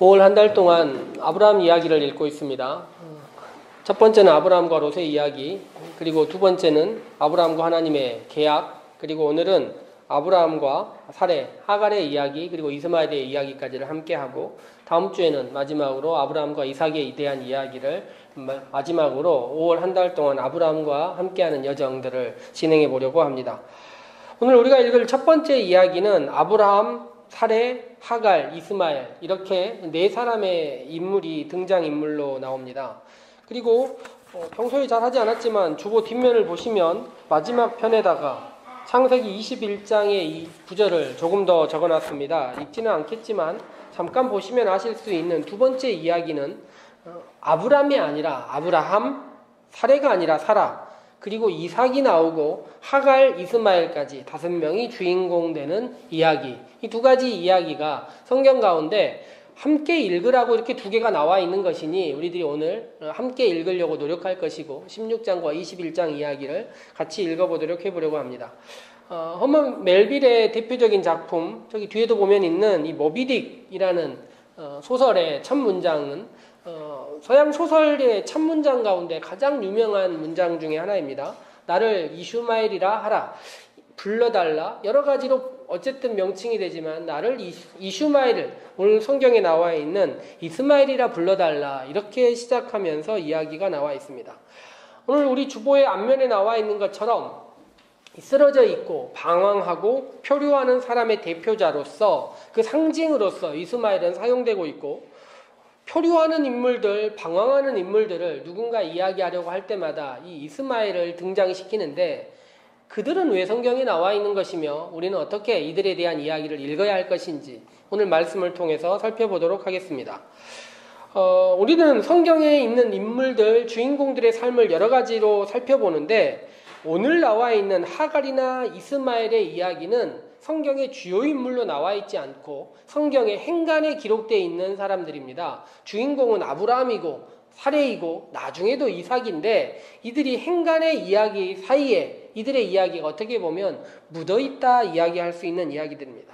5월 한 달 동안 아브라함 이야기를 읽고 있습니다. 첫 번째는 아브라함과 롯의 이야기, 그리고 두 번째는 아브라함과 하나님의 계약, 그리고 오늘은 아브라함과 사레, 하갈의 이야기, 그리고 이스마엘의 이야기까지를 함께하고, 다음 주에는 마지막으로 아브라함과 이삭에 대한 이야기를 마지막으로 5월 한 달 동안 아브라함과 함께하는 여정들을 진행해 보려고 합니다. 오늘 우리가 읽을 첫 번째 이야기는 아브라함, 사레, 하갈, 이스마엘 이렇게 네 사람의 인물이 등장인물로 나옵니다. 그리고 평소에 잘 하지 않았지만 주보 뒷면을 보시면 마지막 편에다가 창세기 21장의 이 구절을 조금 더 적어놨습니다. 읽지는 않겠지만 잠깐 보시면 아실 수 있는 두 번째 이야기는 아브람이 아니라 아브라함, 사레가 아니라 사라, 그리고 이삭이 나오고 하갈, 이스마엘까지 5명이 주인공 되는 이야기. 이 두 가지 이야기가 성경 가운데 함께 읽으라고 이렇게 두 개가 나와 있는 것이니 우리들이 오늘 함께 읽으려고 노력할 것이고 16장과 21장 이야기를 같이 읽어보도록 해보려고 합니다. 허먼 멜빌의 대표적인 작품, 저기 뒤에도 보면 있는 이 모비딕이라는 소설의 첫 문장은 서양 소설의 첫 문장 가운데 가장 유명한 문장 중에 하나입니다. 나를 이슈마엘이라 하라, 불러달라. 여러 가지로 어쨌든 명칭이 되지만 나를 이슈마엘을, 오늘 성경에 나와 있는 이스마엘이라 불러달라, 이렇게 시작하면서 이야기가 나와 있습니다. 오늘 우리 주보의 앞면에 나와 있는 것처럼 쓰러져 있고 방황하고 표류하는 사람의 대표자로서, 그 상징으로서 이스마엘은 사용되고 있고, 표류하는 인물들, 방황하는 인물들을 누군가 이야기하려고 할 때마다 이 이스마엘을 등장시키는데, 그들은 왜 성경에 나와 있는 것이며 우리는 어떻게 이들에 대한 이야기를 읽어야 할 것인지 오늘 말씀을 통해서 살펴보도록 하겠습니다. 우리는 성경에 있는 인물들, 주인공들의 삶을 여러 가지로 살펴보는데, 오늘 나와 있는 하갈이나 이스마엘의 이야기는 성경의 주요 인물로 나와 있지 않고 성경의 행간에 기록되어 있는 사람들입니다. 주인공은 아브라함이고 사레이고 나중에도 이삭인데, 이들이 행간의 이야기 사이에 이들의 이야기가 어떻게 보면 묻어있다 이야기할 수 있는 이야기들입니다.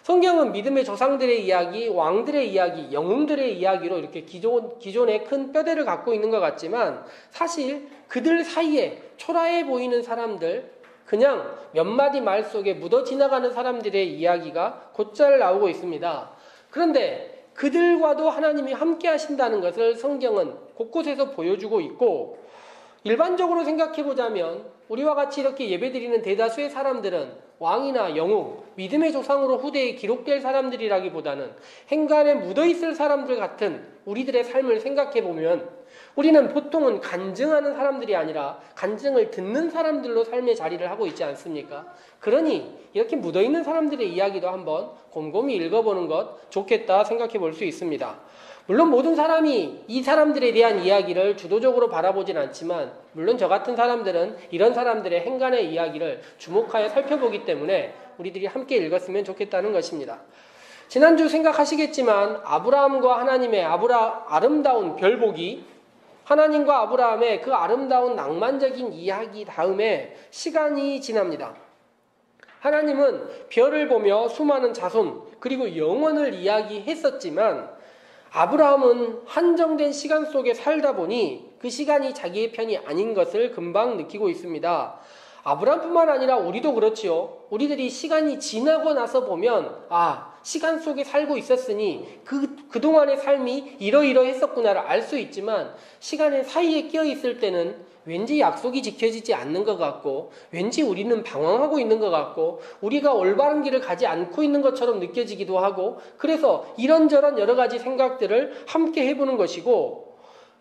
성경은 믿음의 조상들의 이야기, 왕들의 이야기, 영웅들의 이야기로 이렇게 기존의 큰 뼈대를 갖고 있는 것 같지만, 사실 그들 사이에 초라해 보이는 사람들, 그냥 몇 마디 말 속에 묻어 지나가는 사람들의 이야기가 곧잘 나오고 있습니다. 그런데 그들과도 하나님이 함께 하신다는 것을 성경은 곳곳에서 보여주고 있고, 일반적으로 생각해보자면 우리와 같이 이렇게 예배드리는 대다수의 사람들은 왕이나 영웅, 믿음의 조상으로 후대에 기록될 사람들이라기보다는 행간에 묻어있을 사람들 같은 우리들의 삶을 생각해보면 우리는 보통은 간증하는 사람들이 아니라 간증을 듣는 사람들로 삶의 자리를 하고 있지 않습니까? 그러니 이렇게 묻어있는 사람들의 이야기도 한번 곰곰이 읽어보는 것 좋겠다 생각해 볼 수 있습니다. 물론 모든 사람이 이 사람들에 대한 이야기를 주도적으로 바라보진 않지만, 물론 저 같은 사람들은 이런 사람들의 행간의 이야기를 주목하여 살펴보기 때문에 우리들이 함께 읽었으면 좋겠다는 것입니다. 지난주 생각하시겠지만 아브라함과 하나님의 아름다운 별보기, 하나님과 아브라함의 그 아름다운 낭만적인 이야기 다음에 시간이 지납니다. 하나님은 별을 보며 수많은 자손 그리고 영원을 이야기했었지만, 아브라함은 한정된 시간 속에 살다 보니 그 시간이 자기의 편이 아닌 것을 금방 느끼고 있습니다. 아브라함뿐만 아니라 우리도 그렇지요. 우리들이 시간이 지나고 나서 보면 시간 속에 살고 있었으니 그동안의 삶이 이러이러했었구나를 알 수 있지만, 시간의 사이에 끼어 있을 때는 왠지 약속이 지켜지지 않는 것 같고, 왠지 우리는 방황하고 있는 것 같고, 우리가 올바른 길을 가지 않고 있는 것처럼 느껴지기도 하고, 그래서 이런저런 여러 가지 생각들을 함께 해보는 것이고,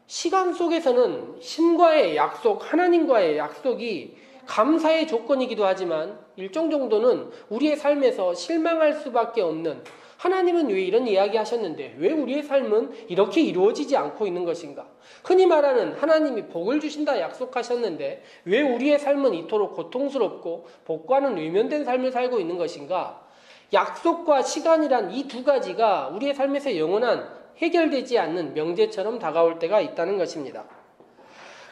시간 속에서는 신과의 약속, 하나님과의 약속이 감사의 조건이기도 하지만 일정 정도는 우리의 삶에서 실망할 수밖에 없는, 하나님은 왜 이런 이야기 하셨는데 왜 우리의 삶은 이렇게 이루어지지 않고 있는 것인가? 흔히 말하는 하나님이 복을 주신다 약속하셨는데 왜 우리의 삶은 이토록 고통스럽고 복과는 외면된 삶을 살고 있는 것인가? 약속과 시간이란 이 두 가지가 우리의 삶에서 영원한 해결되지 않는 명제처럼 다가올 때가 있다는 것입니다.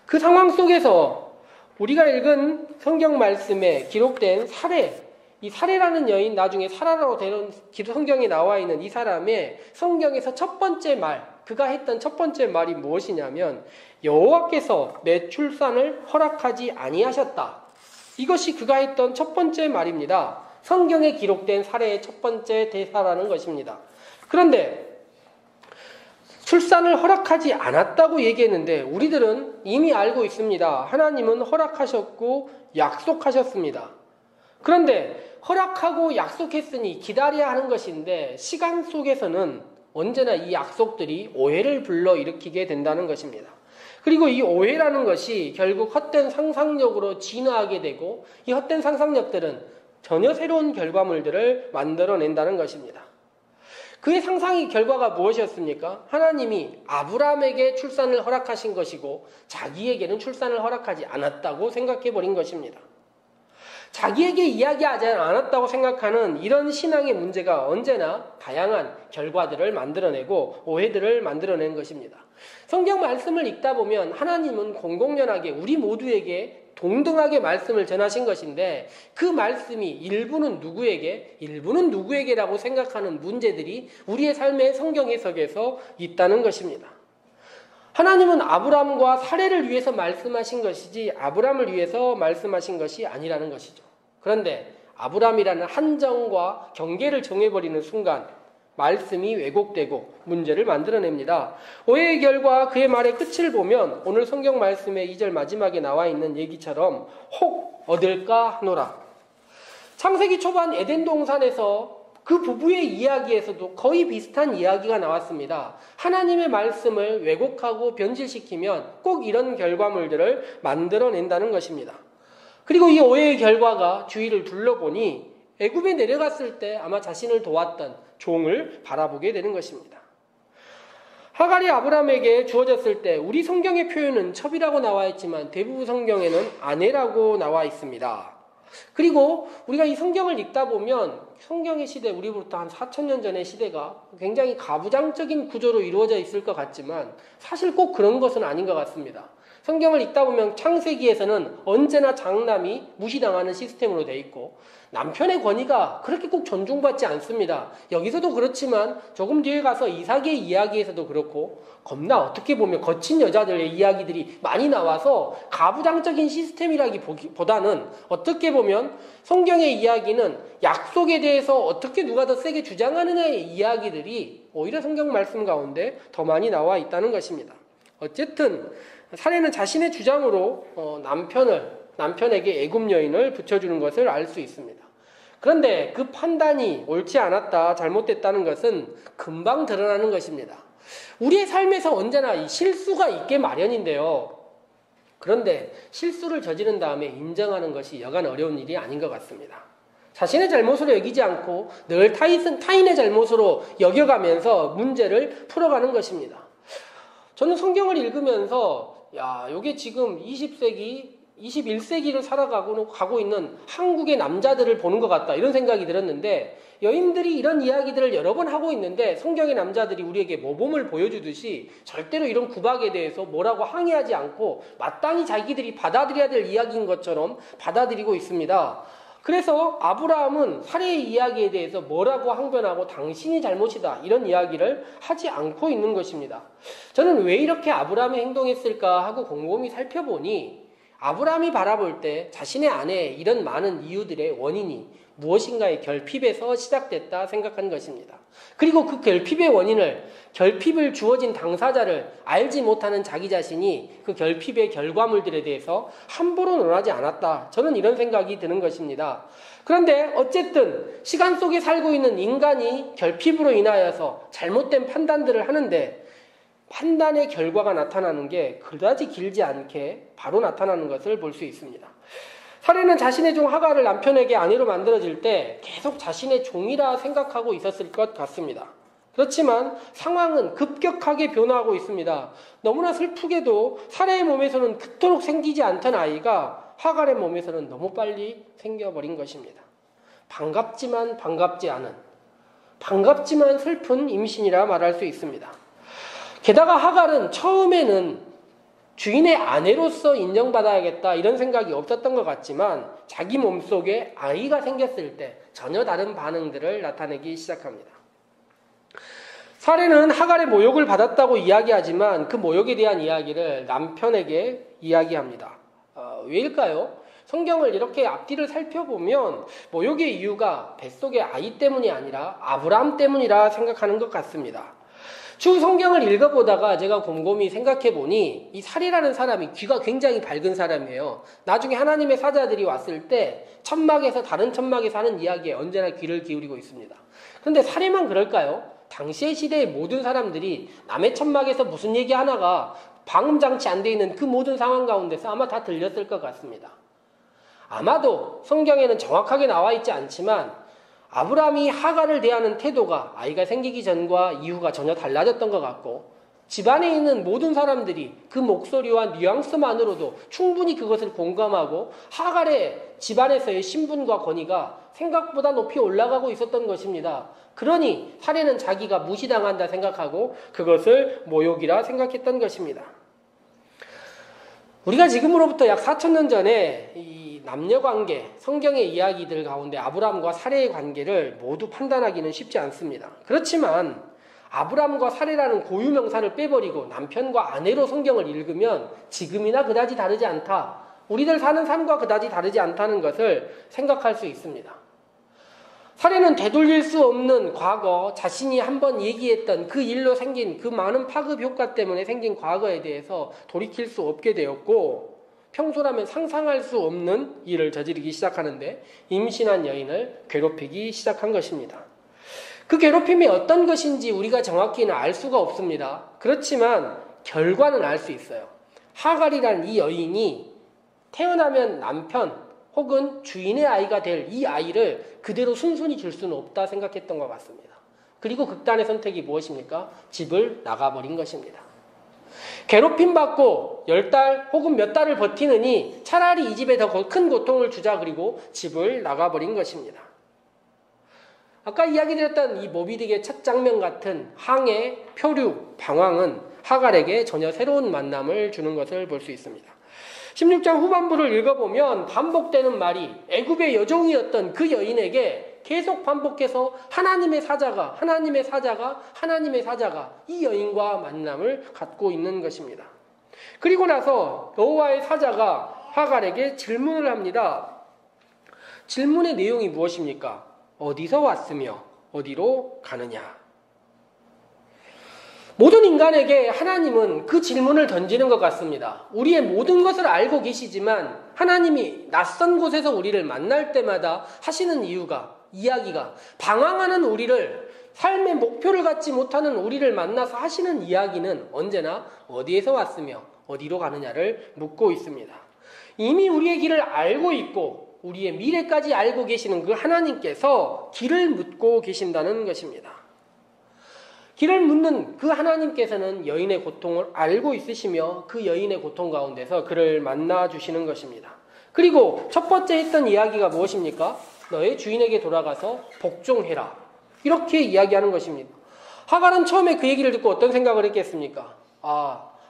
그 상황 속에서 우리가 읽은 성경 말씀에 기록된 사레, 이 사레라는 여인, 나중에 사라라고 되는 성경에 나와 있는 이 사람의 성경에서 첫 번째 말, 그가 했던 첫 번째 말이 무엇이냐면 여호와께서 내 출산을 허락하지 아니하셨다. 이것이 그가 했던 첫 번째 말입니다. 성경에 기록된 사례의 첫 번째 대사라는 것입니다. 그런데 출산을 허락하지 않았다고 얘기했는데 우리들은 이미 알고 있습니다. 하나님은 허락하셨고 약속하셨습니다. 그런데 허락하고 약속했으니 기다려야 하는 것인데 시간 속에서는 언제나 이 약속들이 오해를 불러일으키게 된다는 것입니다. 그리고 이 오해라는 것이 결국 헛된 상상력으로 진화하게 되고 이 헛된 상상력들은 전혀 새로운 결과물들을 만들어낸다는 것입니다. 그의 상상의 결과가 무엇이었습니까? 하나님이 아브라함에게 출산을 허락하신 것이고 자기에게는 출산을 허락하지 않았다고 생각해버린 것입니다. 자기에게 이야기하지 않았다고 생각하는 이런 신앙의 문제가 언제나 다양한 결과들을 만들어내고 오해들을 만들어낸 것입니다. 성경 말씀을 읽다 보면 하나님은 공공연하게 우리 모두에게 동등하게 말씀을 전하신 것인데 그 말씀이 일부는 누구에게, 일부는 누구에게라고 생각하는 문제들이 우리의 삶의 성경 해석에서 있다는 것입니다. 하나님은 아브라함과 사레를 위해서 말씀하신 것이지 아브라함을 위해서 말씀하신 것이 아니라는 것이죠. 그런데 아브라함이라는 한정과 경계를 정해버리는 순간 말씀이 왜곡되고 문제를 만들어냅니다. 오해의 결과 그의 말의 끝을 보면 오늘 성경 말씀의 2절 마지막에 나와 있는 얘기처럼 혹 얻을까 하노라. 창세기 초반 에덴 동산에서 그 부부의 이야기에서도 거의 비슷한 이야기가 나왔습니다. 하나님의 말씀을 왜곡하고 변질시키면 꼭 이런 결과물들을 만들어낸다는 것입니다. 그리고 이 오해의 결과가 주위를 둘러보니 애굽에 내려갔을 때 아마 자신을 도왔던 종을 바라보게 되는 것입니다. 하갈이 아브라함에게 주어졌을 때 우리 성경의 표현은 첩이라고 나와 있지만 대부분 성경에는 아내라고 나와 있습니다. 그리고 우리가 이 성경을 읽다 보면 성경의 시대, 우리부터 한 4,000년 전의 시대가 굉장히 가부장적인 구조로 이루어져 있을 것 같지만 사실 꼭 그런 것은 아닌 것 같습니다. 성경을 읽다 보면 창세기에서는 언제나 장남이 무시당하는 시스템으로 돼 있고 남편의 권위가 그렇게 꼭 존중받지 않습니다. 여기서도 그렇지만 조금 뒤에 가서 이삭의 이야기에서도 그렇고 겁나 어떻게 보면 거친 여자들의 이야기들이 많이 나와서 가부장적인 시스템이라기보다는 어떻게 보면 성경의 이야기는 약속에 대해서 어떻게 누가 더 세게 주장하느냐의 이야기들이 오히려 성경 말씀 가운데 더 많이 나와 있다는 것입니다. 어쨌든 사례는 자신의 주장으로 남편에게 애굽 여인을 붙여주는 것을 알 수 있습니다. 그런데 그 판단이 옳지 않았다, 잘못됐다는 것은 금방 드러나는 것입니다. 우리의 삶에서 언제나 이 실수가 있게 마련인데요. 그런데 실수를 저지른 다음에 인정하는 것이 여간 어려운 일이 아닌 것 같습니다. 자신의 잘못으로 여기지 않고 늘 타인의 잘못으로 여겨가면서 문제를 풀어가는 것입니다. 저는 성경을 읽으면서 이게 지금 20세기, 21세기를 살아가고 있는 한국의 남자들을 보는 것 같다 이런 생각이 들었는데 여인들이 이런 이야기들을 여러 번 하고 있는데 성경의 남자들이 우리에게 모범을 보여주듯이 절대로 이런 구박에 대해서 뭐라고 항의하지 않고 마땅히 자기들이 받아들여야 될 이야기인 것처럼 받아들이고 있습니다. 그래서 아브라함은 사례의 이야기에 대해서 뭐라고 항변하고 당신이 잘못이다 이런 이야기를 하지 않고 있는 것입니다. 저는 왜 이렇게 아브라함이 행동했을까 하고 곰곰이 살펴보니 아브라함이 바라볼 때 자신의 아내의 이런 많은 이유들의 원인이 무엇인가의 결핍에서 시작됐다 생각한 것입니다. 그리고 그 결핍의 원인을, 결핍을 주어진 당사자를 알지 못하는 자기 자신이 그 결핍의 결과물들에 대해서 함부로 논하지 않았다. 저는 이런 생각이 드는 것입니다. 그런데 어쨌든 시간 속에 살고 있는 인간이 결핍으로 인하여서 잘못된 판단들을 하는데 판단의 결과가 나타나는 게 그다지 길지 않게 바로 나타나는 것을 볼 수 있습니다. 사례는 자신의 종 하갈을 남편에게 아내로 만들어질 때 계속 자신의 종이라 생각하고 있었을 것 같습니다. 그렇지만 상황은 급격하게 변화하고 있습니다. 너무나 슬프게도 사례의 몸에서는 그토록 생기지 않던 아이가 하갈의 몸에서는 너무 빨리 생겨버린 것입니다. 반갑지만 반갑지 않은, 반갑지만 슬픈 임신이라 말할 수 있습니다. 게다가 하갈은 처음에는 주인의 아내로서 인정받아야겠다 이런 생각이 없었던 것 같지만 자기 몸속에 아이가 생겼을 때 전혀 다른 반응들을 나타내기 시작합니다. 사례는 하갈의 모욕을 받았다고 이야기하지만 그 모욕에 대한 이야기를 남편에게 이야기합니다. 왜일까요? 성경을 이렇게 앞뒤를 살펴보면 모욕의 이유가 뱃속의 아이 때문이 아니라 아브라함 때문이라 생각하는 것 같습니다. 쭉 성경을 읽어보다가 제가 곰곰이 생각해보니 이 사리라는 사람이 귀가 굉장히 밝은 사람이에요. 나중에 하나님의 사자들이 왔을 때 천막에서 다른 천막에 사는 이야기에 언제나 귀를 기울이고 있습니다. 그런데 사리만 그럴까요? 당시의 시대의 모든 사람들이 남의 천막에서 무슨 얘기 하나가 방음장치 안 돼 있는 그 모든 상황 가운데서 아마 다 들렸을 것 같습니다. 아마도 성경에는 정확하게 나와 있지 않지만 아브라함이 하갈을 대하는 태도가 아이가 생기기 전과 이후가 전혀 달라졌던 것 같고 집안에 있는 모든 사람들이 그 목소리와 뉘앙스만으로도 충분히 그것을 공감하고 하갈의 집안에서의 신분과 권위가 생각보다 높이 올라가고 있었던 것입니다. 그러니 사례는 자기가 무시당한다 생각하고 그것을 모욕이라 생각했던 것입니다. 우리가 지금으로부터 약 4,000년 전에 이 남녀관계, 성경의 이야기들 가운데 아브라함과 사례의 관계를 모두 판단하기는 쉽지 않습니다. 그렇지만 아브라함과 사례라는 고유명사를 빼버리고 남편과 아내로 성경을 읽으면 지금이나 그다지 다르지 않다. 우리들 사는 삶과 그다지 다르지 않다는 것을 생각할 수 있습니다. 사례는 되돌릴 수 없는 과거, 자신이 한번 얘기했던 그 일로 생긴 그 많은 파급 효과 때문에 생긴 과거에 대해서 돌이킬 수 없게 되었고 평소라면 상상할 수 없는 일을 저지르기 시작하는데 임신한 여인을 괴롭히기 시작한 것입니다. 그 괴롭힘이 어떤 것인지 우리가 정확히는 알 수가 없습니다. 그렇지만 결과는 알 수 있어요. 하갈이라는 이 여인이 태어나면 남편 혹은 주인의 아이가 될 이 아이를 그대로 순순히 줄 수는 없다 생각했던 것 같습니다. 그리고 극단의 선택이 무엇입니까? 집을 나가버린 것입니다. 괴롭힘받고 10달 혹은 몇 달을 버티느니 차라리 이 집에 더 큰 고통을 주자 그리고 집을 나가버린 것입니다. 아까 이야기드렸던 이 모비딕의 첫 장면 같은 항해, 표류, 방황은 하갈에게 전혀 새로운 만남을 주는 것을 볼 수 있습니다. 16장 후반부를 읽어보면 반복되는 말이 애굽의 여종이었던 그 여인에게 계속 반복해서 하나님의 사자가 이 여인과 만남을 갖고 있는 것입니다. 그리고 나서 여호와의 사자가 하갈에게 질문을 합니다. 질문의 내용이 무엇입니까? 어디서 왔으며 어디로 가느냐? 모든 인간에게 하나님은 그 질문을 던지는 것 같습니다. 우리의 모든 것을 알고 계시지만 하나님이 낯선 곳에서 우리를 만날 때마다 하시는 이야기가 방황하는 우리를, 삶의 목표를 갖지 못하는 우리를 만나서 하시는 이야기는 언제나 어디에서 왔으며 어디로 가느냐를 묻고 있습니다. 이미 우리의 길을 알고 있고 우리의 미래까지 알고 계시는 그 하나님께서 길을 묻고 계신다는 것입니다. 길을 묻는 그 하나님께서는 여인의 고통을 알고 있으시며 그 여인의 고통 가운데서 그를 만나주시는 것입니다. 그리고 첫 번째 했던 이야기가 무엇입니까? 너의 주인에게 돌아가서 복종해라. 이렇게 이야기하는 것입니다. 하갈은 처음에 그 얘기를 듣고 어떤 생각을 했겠습니까?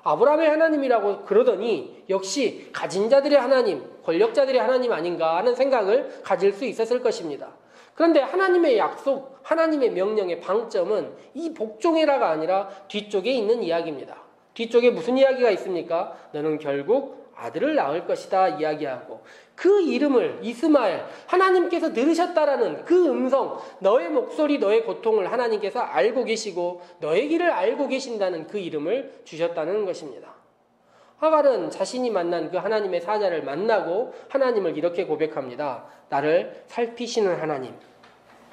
아브라함의 하나님이라고 그러더니 역시 가진 자들의 하나님, 권력자들의 하나님 아닌가 하는 생각을 가질 수 있었을 것입니다. 그런데 하나님의 약속, 하나님의 명령의 방점은 이 복종해라가 아니라 뒤쪽에 있는 이야기입니다. 뒤쪽에 무슨 이야기가 있습니까? 너는 결국 아들을 낳을 것이다 이야기하고 그 이름을 이스마엘, 하나님께서 들으셨다라는 그 음성, 너의 목소리, 너의 고통을 하나님께서 알고 계시고 너의 길을 알고 계신다는 그 이름을 주셨다는 것입니다. 하갈은 자신이 만난 그 하나님의 사자를 만나고 하나님을 이렇게 고백합니다. 나를 살피시는 하나님,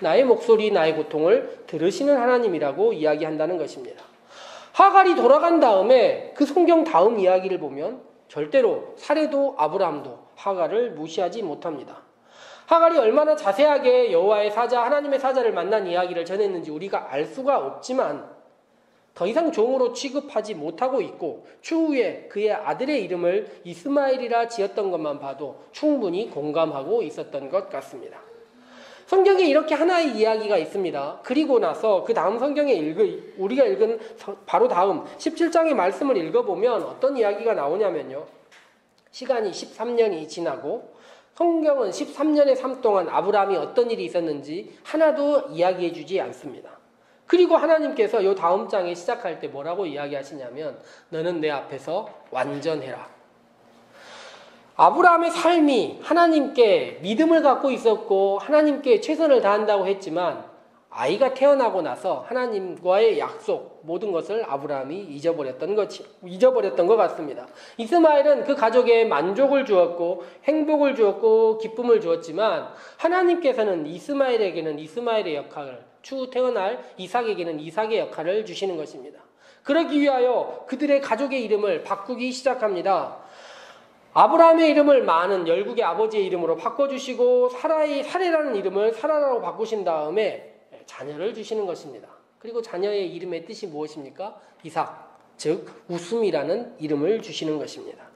나의 목소리, 나의 고통을 들으시는 하나님이라고 이야기한다는 것입니다. 하갈이 돌아간 다음에 그 성경 다음 이야기를 보면 절대로 사례도 아브라함도 하갈을 무시하지 못합니다. 하갈이 얼마나 자세하게 여호와의 사자, 하나님의 사자를 만난 이야기를 전했는지 우리가 알 수가 없지만 더 이상 종으로 취급하지 못하고 있고 추후에 그의 아들의 이름을 이스마엘이라 지었던 것만 봐도 충분히 공감하고 있었던 것 같습니다. 성경에 이렇게 하나의 이야기가 있습니다. 그리고 나서 그 다음 성경에 우리가 읽은 바로 다음 17장의 말씀을 읽어보면 어떤 이야기가 나오냐면요. 시간이 13년이 지나고 성경은 13년의 삶 동안 아브라함이 어떤 일이 있었는지 하나도 이야기해 주지 않습니다. 그리고 하나님께서 이 다음 장에 시작할 때 뭐라고 이야기하시냐면 너는 내 앞에서 완전해라. 아브라함의 삶이 하나님께 믿음을 갖고 있었고 하나님께 최선을 다한다고 했지만 아이가 태어나고 나서 하나님과의 약속 모든 것을 아브라함이 잊어버렸던 것 같습니다. 이스마엘은 그 가족에 만족을 주었고 행복을 주었고 기쁨을 주었지만 하나님께서는 이스마엘에게는 이스마엘의 역할을 추후 태어날 이삭에게는 이삭의 역할을 주시는 것입니다. 그러기 위하여 그들의 가족의 이름을 바꾸기 시작합니다. 아브라함의 이름을 많은 열국의 아버지의 이름으로 바꿔주시고 사레라는 이름을 사라라고 바꾸신 다음에 자녀를 주시는 것입니다. 그리고 자녀의 이름의 뜻이 무엇입니까? 이삭, 즉 웃음이라는 이름을 주시는 것입니다.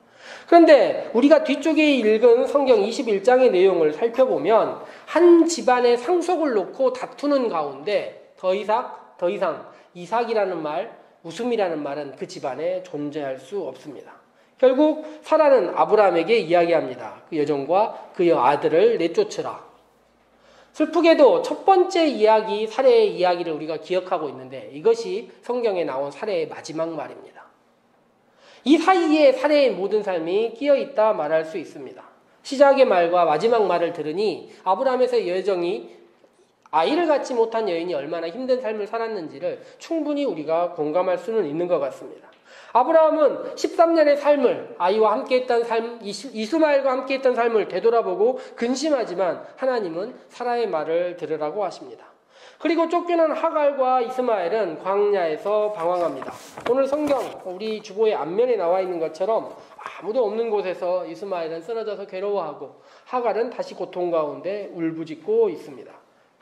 그런데 우리가 뒤쪽에 읽은 성경 21장의 내용을 살펴보면 한 집안의 상속을 놓고 다투는 가운데 더 이상 이삭이라는 말, 웃음이라는 말은 그 집안에 존재할 수 없습니다. 결국 사라는 아브라함에게 이야기합니다. 그 여종과 그의 아들을 내쫓으라. 슬프게도 첫 번째 이야기, 사례의 이야기를 우리가 기억하고 있는데 이것이 성경에 나온 사례의 마지막 말입니다. 이 사이에 사례의 모든 삶이 끼어있다 말할 수 있습니다. 시작의 말과 마지막 말을 들으니 아브라함에서 여정이 아이를 갖지 못한 여인이 얼마나 힘든 삶을 살았는지를 충분히 우리가 공감할 수는 있는 것 같습니다. 아브라함은 13년의 삶을 아이와 함께했던 삶, 이스마엘과 함께했던 삶을 되돌아보고 근심하지만 하나님은 사라의 말을 들으라고 하십니다. 그리고 쫓겨난 하갈과 이스마엘은 광야에서 방황합니다. 오늘 성경 우리 주보의 앞면에 나와 있는 것처럼 아무도 없는 곳에서 이스마엘은 쓰러져서 괴로워하고 하갈은 다시 고통 가운데 울부짖고 있습니다.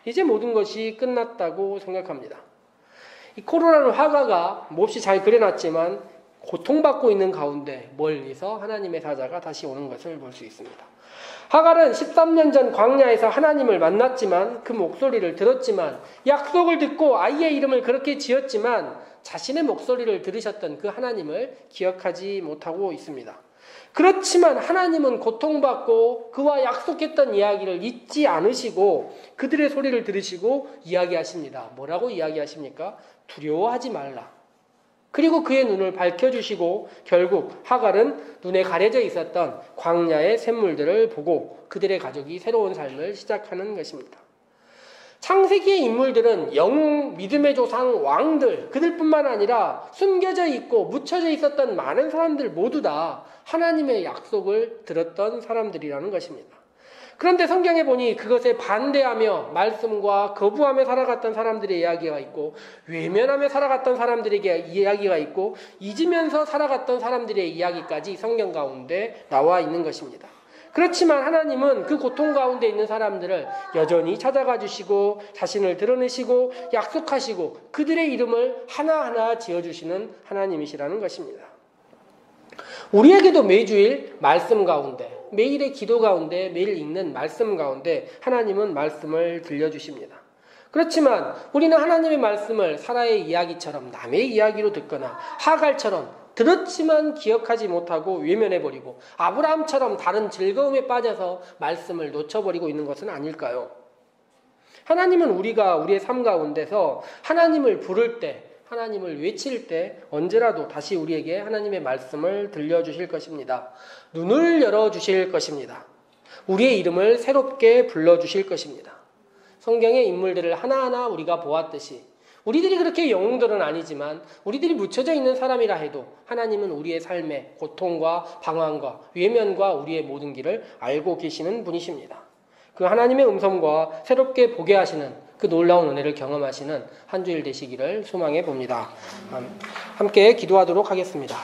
이제 모든 것이 끝났다고 생각합니다. 이 코로나는 화가가 몹시 잘 그려놨지만 고통받고 있는 가운데 멀리서 하나님의 사자가 다시 오는 것을 볼 수 있습니다. 하갈은 13년 전 광야에서 하나님을 만났지만 그 목소리를 들었지만 약속을 듣고 아이의 이름을 그렇게 지었지만 자신의 목소리를 들으셨던 그 하나님을 기억하지 못하고 있습니다. 그렇지만 하나님은 고통받고 그와 약속했던 이야기를 잊지 않으시고 그들의 소리를 들으시고 이야기하십니다. 뭐라고 이야기하십니까? 두려워하지 말라. 그리고 그의 눈을 밝혀주시고 결국 하갈은 눈에 가려져 있었던 광야의 샘물들을 보고 그들의 가족이 새로운 삶을 시작하는 것입니다. 창세기의 인물들은 영웅, 믿음의 조상, 왕들, 그들뿐만 아니라 숨겨져 있고 묻혀져 있었던 많은 사람들 모두 다 하나님의 약속을 들었던 사람들이라는 것입니다. 그런데 성경에 보니 그것에 반대하며 말씀과 거부하며 살아갔던 사람들의 이야기가 있고 외면하며 살아갔던 사람들에게 이야기가 있고 잊으면서 살아갔던 사람들의 이야기까지 성경 가운데 나와 있는 것입니다. 그렇지만 하나님은 그 고통 가운데 있는 사람들을 여전히 찾아가 주시고 자신을 드러내시고 약속하시고 그들의 이름을 하나하나 지어주시는 하나님이시라는 것입니다. 우리에게도 매주일 말씀 가운데 매일의 기도 가운데 매일 읽는 말씀 가운데 하나님은 말씀을 들려주십니다. 그렇지만 우리는 하나님의 말씀을 사라의 이야기처럼 남의 이야기로 듣거나 하갈처럼 들었지만 기억하지 못하고 외면해버리고 아브라함처럼 다른 즐거움에 빠져서 말씀을 놓쳐버리고 있는 것은 아닐까요? 하나님은 우리가 우리의 삶 가운데서 하나님을 부를 때 하나님을 외칠 때 언제라도 다시 우리에게 하나님의 말씀을 들려주실 것입니다. 눈을 열어주실 것입니다. 우리의 이름을 새롭게 불러주실 것입니다. 성경의 인물들을 하나하나 우리가 보았듯이 우리들이 그렇게 영웅들은 아니지만 우리들이 묻혀져 있는 사람이라 해도 하나님은 우리의 삶의 고통과 방황과 외면과 우리의 모든 길을 알고 계시는 분이십니다. 그 하나님의 음성과 새롭게 보게 하시는 그 놀라운 은혜를 경험하시는 한 주일 되시기를 소망해 봅니다. 함께 기도하도록 하겠습니다.